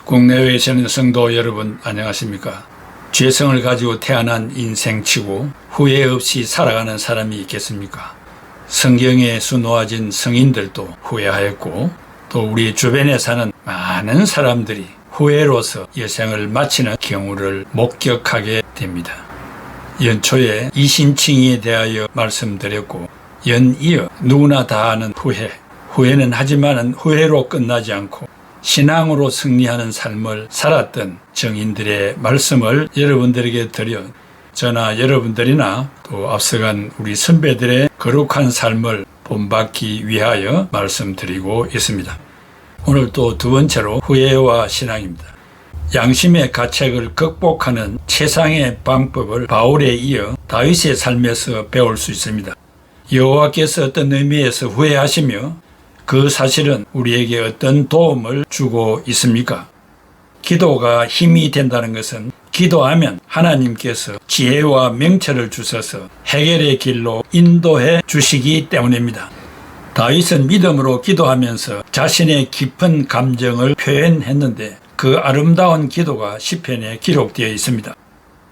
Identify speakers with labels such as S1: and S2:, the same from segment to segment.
S1: 국내외에 계시는 성도 여러분 안녕하십니까? 죄성을 가지고 태어난 인생치고 후회 없이 살아가는 사람이 있겠습니까? 성경에 수놓아진 성인들도 후회하였고 또 우리 주변에 사는 많은 사람들이 후회로서 여생을 마치는 경우를 목격하게 됩니다. 연초에 이신칭의에 대하여 말씀드렸고 연이어 누구나 다 아는 후회. 후회는 하지만 후회로 끝나지 않고 신앙으로 승리하는 삶을 살았던 정인들의 말씀을 여러분들에게 드려 저나 여러분들이나 또 앞서간 우리 선배들의 거룩한 삶을 본받기 위하여 말씀드리고 있습니다. 오늘 또 두 번째로 후회와 신앙입니다. 양심의 가책을 극복하는 최상의 방법을 바울에 이어 다윗의 삶에서 배울 수 있습니다. 여호와께서 어떤 의미에서 후회하시며 그 사실은 우리에게 어떤 도움을 주고 있습니까? 기도가 힘이 된다는 것은 기도하면 하나님께서 지혜와 명철을 주셔서 해결의 길로 인도해 주시기 때문입니다. 다윗은 믿음으로 기도하면서 자신의 깊은 감정을 표현했는데 그 아름다운 기도가 시편에 기록되어 있습니다.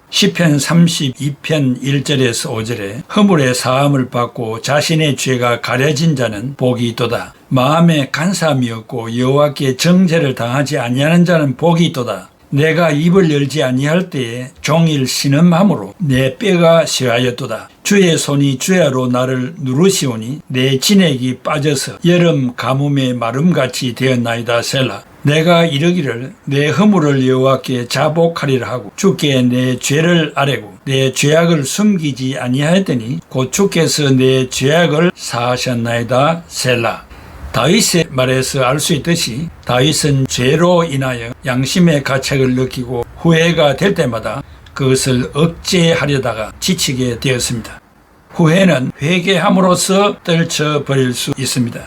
S1: 시편 32편 1절에서 5절에 허물의 사함을 받고 자신의 죄가 가려진 자는 복이 있도다. 마음에 간사함이 없고 여호와께 정죄를 당하지 아니하는 자는 복이 있도다. 내가 입을 열지 아니할 때에 종일 신음함으로 내 뼈가 쇠하였도다. 주의 손이 주야로 나를 누르시오니 내 진액이 빠져서 여름 가뭄의 마름같이 되었나이다. 셀라. 내가 이르기를 내 허물을 여호와께 자복하리라 하고 주께 내 죄를 아뢰고 내 죄악을 숨기지 아니하였더니 곧 주께서 내 죄악을 사하셨나이다. 셀라. 다윗의 말에서 알 수 있듯이 다윗은 죄로 인하여 양심의 가책을 느끼고 후회가 될 때마다 그것을 억제하려다가 지치게 되었습니다. 후회는 회개함으로써 떨쳐버릴 수 있습니다.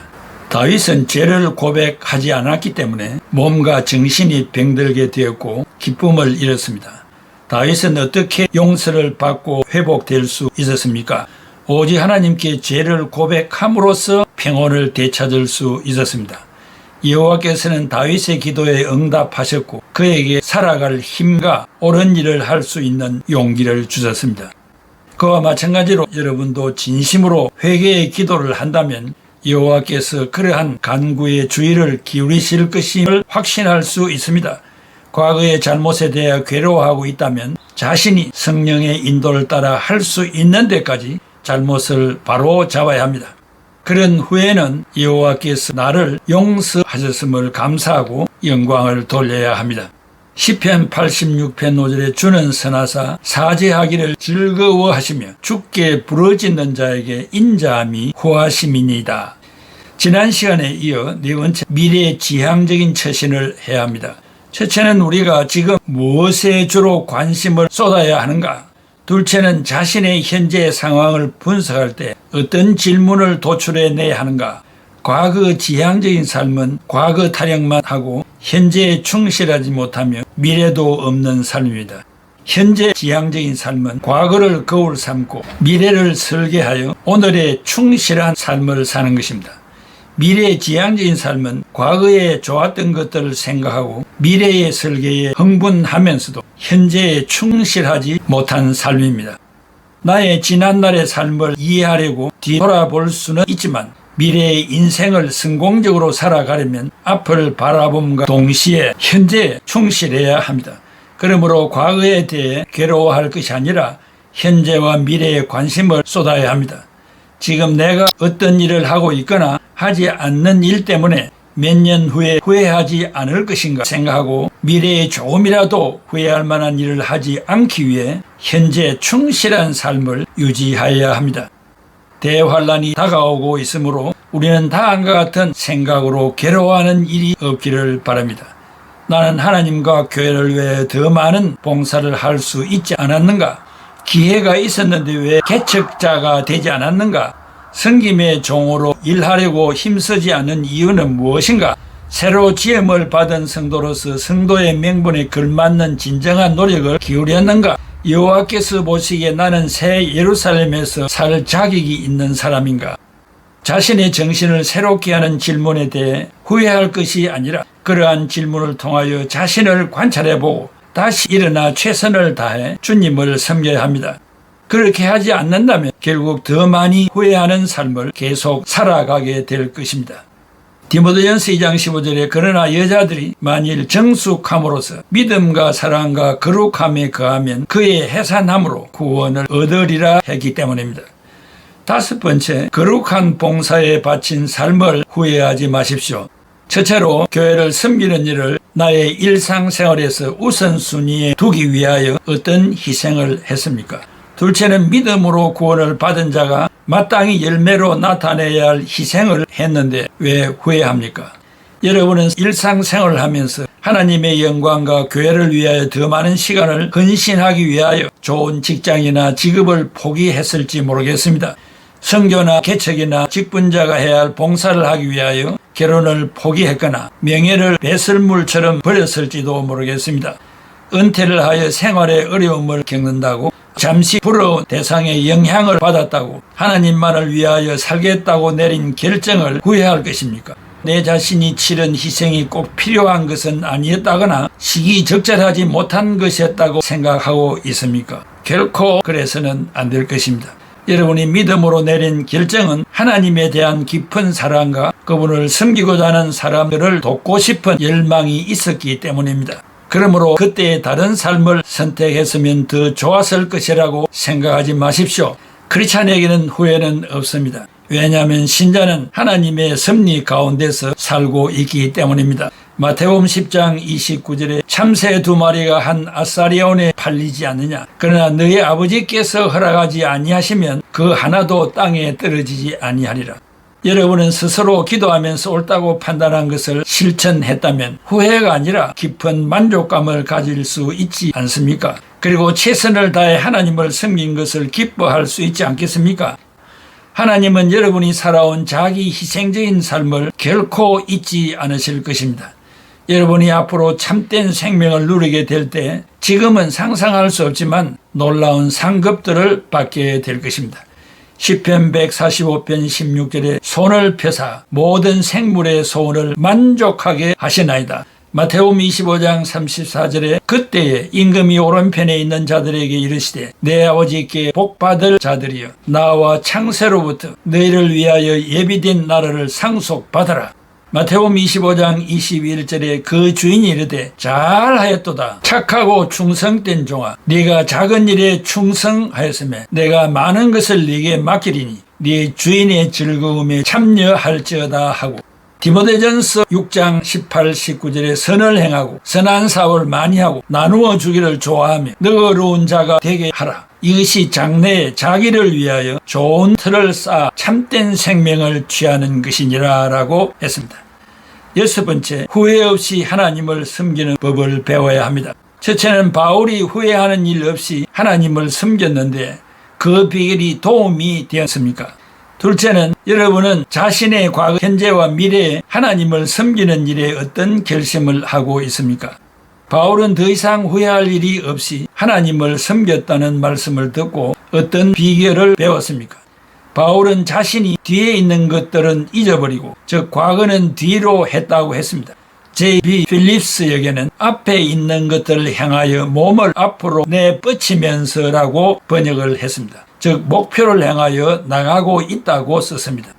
S1: 다윗은 죄를 고백하지 않았기 때문에 몸과 정신이 병들게 되었고 기쁨을 잃었습니다. 다윗은 어떻게 용서를 받고 회복될 수 있었습니까? 오직 하나님께 죄를 고백함으로써 평온을 되찾을 수 있었습니다. 여호와께서는 다윗의 기도에 응답하셨고 그에게 살아갈 힘과 옳은 일을 할 수 있는 용기를 주셨습니다. 그와 마찬가지로 여러분도 진심으로 회개의 기도를 한다면 여호와께서 그러한 간구의 주의를 기울이실 것임을 확신할 수 있습니다. 과거의 잘못에 대해 괴로워하고 있다면 자신이 성령의 인도를 따라 할 수 있는 데까지 잘못을 바로 잡아야 합니다. 그런 후에는 여호와께서 나를 용서하셨음을 감사하고 영광을 돌려야 합니다. 시편 86편 5절에 주는 선하사 사죄하기를 즐거워하시며 주께 부르짖는 자에게 인자함이 후하심이니이다. 지난 시간에 이어 네 번째 미래지향적인 처신을 해야 합니다. 첫째는 우리가 지금 무엇에 주로 관심을 쏟아야 하는가? 둘째는 자신의 현재 상황을 분석할 때 어떤 질문을 도출해내야 하는가? 과거 지향적인 삶은 과거 타령만 하고 현재에 충실하지 못하며 미래도 없는 삶입니다. 현재 지향적인 삶은 과거를 거울 삼고 미래를 설계하여 오늘의 충실한 삶을 사는 것입니다. 미래 지향적인 삶은 과거에 좋았던 것들을 생각하고 미래의 설계에 흥분하면서도 현재에 충실하지 못한 삶입니다. 나의 지난날의 삶을 이해하려고 뒤돌아볼 수는 있지만 미래의 인생을 성공적으로 살아가려면 앞을 바라봄과 동시에 현재에 충실해야 합니다. 그러므로 과거에 대해 괴로워할 것이 아니라 현재와 미래에 관심을 쏟아야 합니다. 지금 내가 어떤 일을 하고 있거나 하지 않는 일 때문에 몇 년 후에 후회하지 않을 것인가 생각하고 미래에 조금이라도 후회할 만한 일을 하지 않기 위해 현재 충실한 삶을 유지해야 합니다. 대환란이 다가오고 있으므로 우리는 다음과 같은 생각으로 괴로워하는 일이 없기를 바랍니다. 나는 하나님과 교회를 위해 더 많은 봉사를 할 수 있지 않았는가? 기회가 있었는데 왜 개척자가 되지 않았는가? 성김의 종으로 일하려고 힘쓰지 않은 이유는 무엇인가? 새로 지음을 받은 성도로서 성도의 명분에 걸맞는 진정한 노력을 기울였는가? 여호와께서 보시기에 나는 새 예루살렘에서 살 자격이 있는 사람인가? 자신의 정신을 새롭게 하는 질문에 대해 후회할 것이 아니라 그러한 질문을 통하여 자신을 관찰해보고 다시 일어나 최선을 다해 주님을 섬겨야 합니다. 그렇게 하지 않는다면 결국 더 많이 후회하는 삶을 계속 살아가게 될 것입니다. 디모데전서 2장 15절에 그러나 여자들이 만일 정숙함으로써 믿음과 사랑과 거룩함에 거하면 그의 해산함으로 구원을 얻으리라 했기 때문입니다. 다섯 번째, 거룩한 봉사에 바친 삶을 후회하지 마십시오. 첫째로 교회를 섬기는 일을 나의 일상생활에서 우선순위에 두기 위하여 어떤 희생을 했습니까? 둘째는 믿음으로 구원을 받은 자가 마땅히 열매로 나타내야 할 희생을 했는데 왜 후회합니까? 여러분은 일상생활을 하면서 하나님의 영광과 교회를 위하여 더 많은 시간을 헌신하기 위하여 좋은 직장이나 직업을 포기했을지 모르겠습니다. 선교나 개척이나 직분자가 해야 할 봉사를 하기 위하여 결혼을 포기했거나 명예를 배설물처럼 버렸을지도 모르겠습니다. 은퇴를 하여 생활에 어려움을 겪는다고 잠시 부러운 대상의 영향을 받았다고 하나님만을 위하여 살겠다고 내린 결정을 후회할 것입니까? 내 자신이 치른 희생이 꼭 필요한 것은 아니었다거나 시기적절하지 못한 것이었다고 생각하고 있습니까? 결코 그래서는 안 될 것입니다. 여러분이 믿음으로 내린 결정은 하나님에 대한 깊은 사랑과 그분을 섬기고자 하는 사람들을 돕고 싶은 열망이 있었기 때문입니다. 그러므로 그때의 다른 삶을 선택했으면 더 좋았을 것이라고 생각하지 마십시오. 크리스찬에게는 후회는 없습니다. 왜냐하면 신자는 하나님의 섭리 가운데서 살고 있기 때문입니다. 마태복음 10장 29절에 참새 2마리가 한 아사리온에 팔리지 않느냐. 그러나 너희 아버지께서 허락하지 아니하시면 그 하나도 땅에 떨어지지 아니하리라. 여러분은 스스로 기도하면서 옳다고 판단한 것을 실천했다면 후회가 아니라 깊은 만족감을 가질 수 있지 않습니까? 그리고 최선을 다해 하나님을 섬긴 것을 기뻐할 수 있지 않겠습니까? 하나님은 여러분이 살아온 자기 희생적인 삶을 결코 잊지 않으실 것입니다. 여러분이 앞으로 참된 생명을 누리게 될 때 지금은 상상할 수 없지만 놀라운 상급들을 받게 될 것입니다. 시편 145편 16절에 손을 펴사 모든 생물의 소원을 만족하게 하시나이다. 마태복음 25장 34절에 그때에 임금이 오른편에 있는 자들에게 이르시되 내 아버지께 복받을 자들이여 나와 창세로부터 너희를 위하여 예비된 나라를 상속받아라. 마태복음 25장 21절에 그 주인이 이르되 잘하였도다 착하고 충성된 종아 네가 작은 일에 충성하였으며 내가 많은 것을 네게 맡기리니 네 주인의 즐거움에 참여할지어다 하고 디모데전서 6장 18, 19절에 선을 행하고 선한 사업을 많이 하고 나누어 주기를 좋아하며 너그러운 자가 되게 하라. 이것이 장래에 자기를 위하여 좋은 틀을 쌓아 참된 생명을 취하는 것이니라 라고 했습니다. 여섯 번째, 후회 없이 하나님을 섬기는 법을 배워야 합니다. 첫째는 바울이 후회하는 일 없이 하나님을 섬겼는데 그 비결이 도움이 되었습니까? 둘째는 여러분은 자신의 과거, 현재와 미래에 하나님을 섬기는 일에 어떤 결심을 하고 있습니까? 바울은 더 이상 후회할 일이 없이 하나님을 섬겼다는 말씀을 듣고 어떤 비결을 배웠습니까? 바울은 자신이 뒤에 있는 것들은 잊어버리고 즉 과거는 뒤로 했다고 했습니다. J.B. 필립스에게는 앞에 있는 것들을 향하여 몸을 앞으로 내뻗치면서라고 번역을 했습니다. 즉 목표를 향하여 나가고 있다고 썼습니다.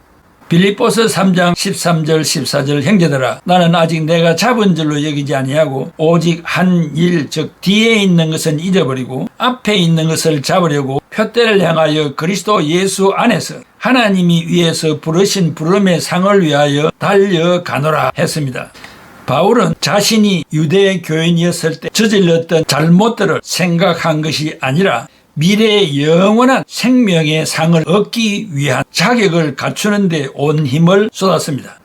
S1: 빌립보서 3장 13절 14절 형제들아 나는 아직 내가 잡은 줄로 여기지 아니하고 오직 한 일 즉 뒤에 있는 것은 잊어버리고 앞에 있는 것을 잡으려고 표대를 향하여 그리스도 예수 안에서 하나님이 위에서 부르신 부름의 상을 위하여 달려가노라 했습니다. 바울은 자신이 유대 교인이었을 때 저질렀던 잘못들을 생각한 것이 아니라 미래의 영원한 생명의 상을 얻기 위한 자격을 갖추는 데 온 힘을 쏟았습니다.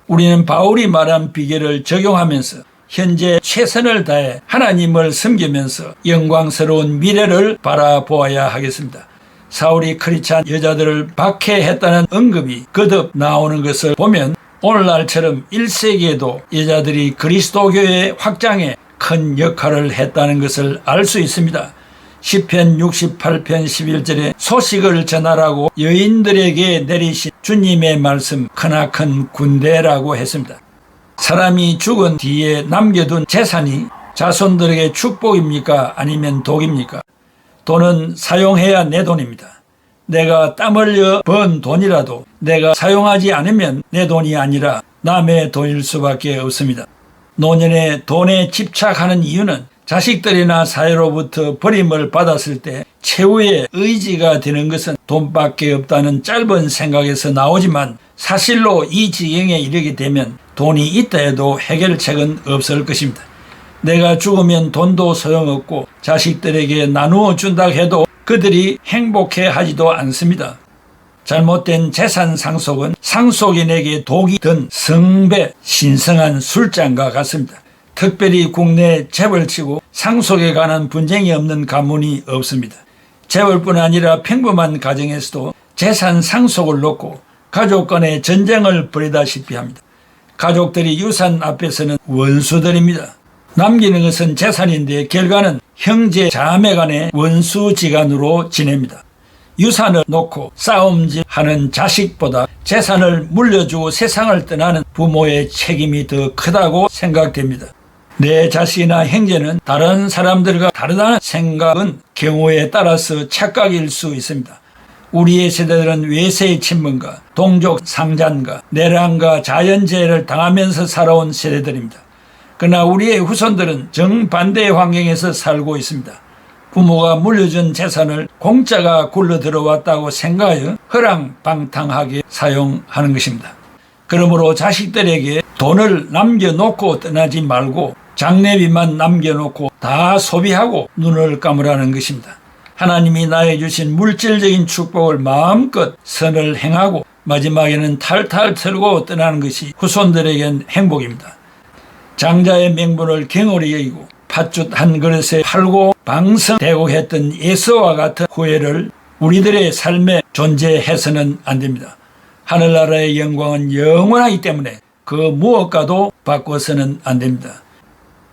S1: 우리는 바울이 말한 비결을 적용하면서 현재 최선을 다해 하나님을 섬기면서 영광스러운 미래를 바라보아야 하겠습니다. 사울이 크리스찬 여자들을 박해했다는 언급이 거듭 나오는 것을 보면 오늘날처럼 1세기에도 여자들이 그리스도교의 확장에 큰 역할을 했다는 것을 알 수 있습니다. 시편 68편 11절에 소식을 전하라고 여인들에게 내리신 주님의 말씀 크나큰 군대라고 했습니다. 사람이 죽은 뒤에 남겨둔 재산이 자손들에게 축복입니까? 아니면 독입니까? 돈은 사용해야 내 돈입니다. 내가 땀 흘려 번 돈이라도 내가 사용하지 않으면 내 돈이 아니라 남의 돈일 수밖에 없습니다. 노년에 돈에 집착하는 이유는 자식들이나 사회로부터 버림을 받았을 때 최후의 의지가 되는 것은 돈밖에 없다는 짧은 생각에서 나오지만 사실로 이 지경에 이르게 되면 돈이 있다 해도 해결책은 없을 것입니다. 내가 죽으면 돈도 소용없고 자식들에게 나누어 준다 해도 그들이 행복해 하지도 않습니다. 잘못된 재산 상속은 상속인에게 독이 든 성배 신성한 술잔과 같습니다. 특별히 국내 재벌치고 상속에 관한 분쟁이 없는 가문이 없습니다. 재벌뿐 아니라 평범한 가정에서도 재산 상속을 놓고 가족 간의 전쟁을 벌이다시피 합니다. 가족들이 유산 앞에서는 원수들입니다. 남기는 것은 재산인데 결과는 형제 자매 간의 원수지간으로 지냅니다. 유산을 놓고 싸움질하는 자식보다 재산을 물려주고 세상을 떠나는 부모의 책임이 더 크다고 생각됩니다. 내 자식이나 형제는 다른 사람들과 다르다는 생각은 경우에 따라서 착각일 수 있습니다. 우리의 세대들은 외세의 친분과 동족 상잔과 내란과 자연재해를 당하면서 살아온 세대들입니다. 그러나 우리의 후손들은 정반대의 환경에서 살고 있습니다. 부모가 물려준 재산을 공짜가 굴러 들어왔다고 생각하여 허랑방탕하게 사용하는 것입니다. 그러므로 자식들에게 돈을 남겨놓고 떠나지 말고 장례비만 남겨놓고 다 소비하고 눈을 감으라는 것입니다. 하나님이 나에게 주신 물질적인 축복을 마음껏 선을 행하고 마지막에는 탈탈 털고 떠나는 것이 후손들에겐 행복입니다. 장자의 명분을 경홀히 여기고 팥죽 한 그릇에 팔고 방성대고 했던 예수와 같은 후회를 우리들의 삶에 존재해서는 안 됩니다. 하늘나라의 영광은 영원하기 때문에 그 무엇과도 바꿔서는 안 됩니다.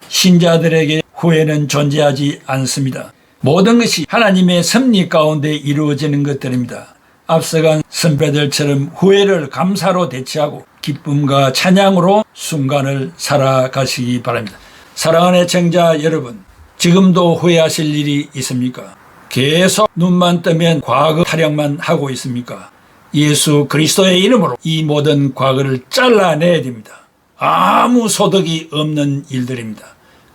S1: 신자들에게 후회는 존재하지 않습니다. 모든 것이 하나님의 섭리 가운데 이루어지는 것들입니다. 앞서간 선배들처럼 후회를 감사로 대체하고 기쁨과 찬양으로 순간을 살아가시기 바랍니다. 사랑하는 애청자 여러분, 지금도 후회하실 일이 있습니까? 계속 눈만 뜨면 과거 타령만 하고 있습니까? 예수 그리스도의 이름으로 이 모든 과거를 잘라내야 됩니다. 아무 소득이 없는 일들입니다.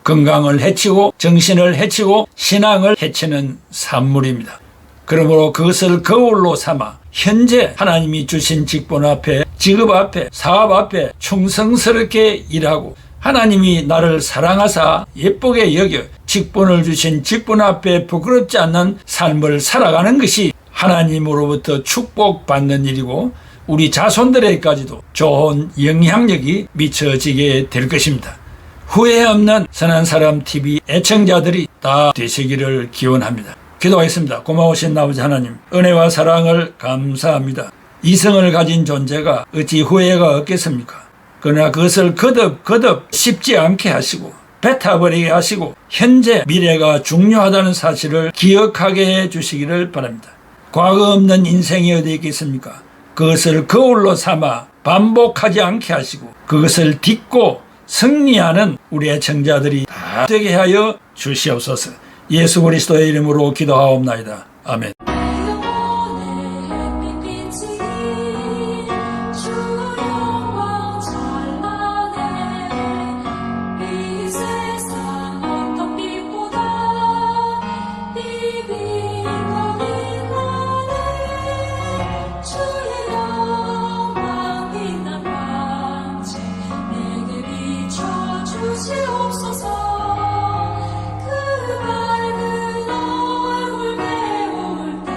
S1: 건강을 해치고 정신을 해치고 신앙을 해치는 산물입니다. 그러므로 그것을 거울로 삼아 현재 하나님이 주신 직분 앞에 직업 앞에 사업 앞에 충성스럽게 일하고 하나님이 나를 사랑하사 예쁘게 여겨 직분을 주신 직분 앞에 부끄럽지 않는 삶을 살아가는 것이 하나님으로부터 축복받는 일이고 우리 자손들에게까지도 좋은 영향력이 미쳐지게 될 것입니다. 후회 없는 선한 사람 TV 애청자들이 다 되시기를 기원합니다. 기도하겠습니다. 고마우신 아버지 하나님, 은혜와 사랑을 감사합니다. 이성을 가진 존재가 어찌 후회가 없겠습니까? 그러나 그것을 거듭 씹지 않게 하시고 뱉어버리게 하시고 현재 미래가 중요하다는 사실을 기억하게 해주시기를 바랍니다. 과거 없는 인생이 어디 있겠습니까? 그것을 거울로 삼아 반복하지 않게 하시고 그것을 딛고 승리하는 우리 애청자들이 다 되게 하여 주시옵소서. 예수 그리스도의 이름으로 기도하옵나이다. 아멘.
S2: 주시옵소서. 그 밝은 얼굴 배울 때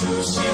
S2: 주시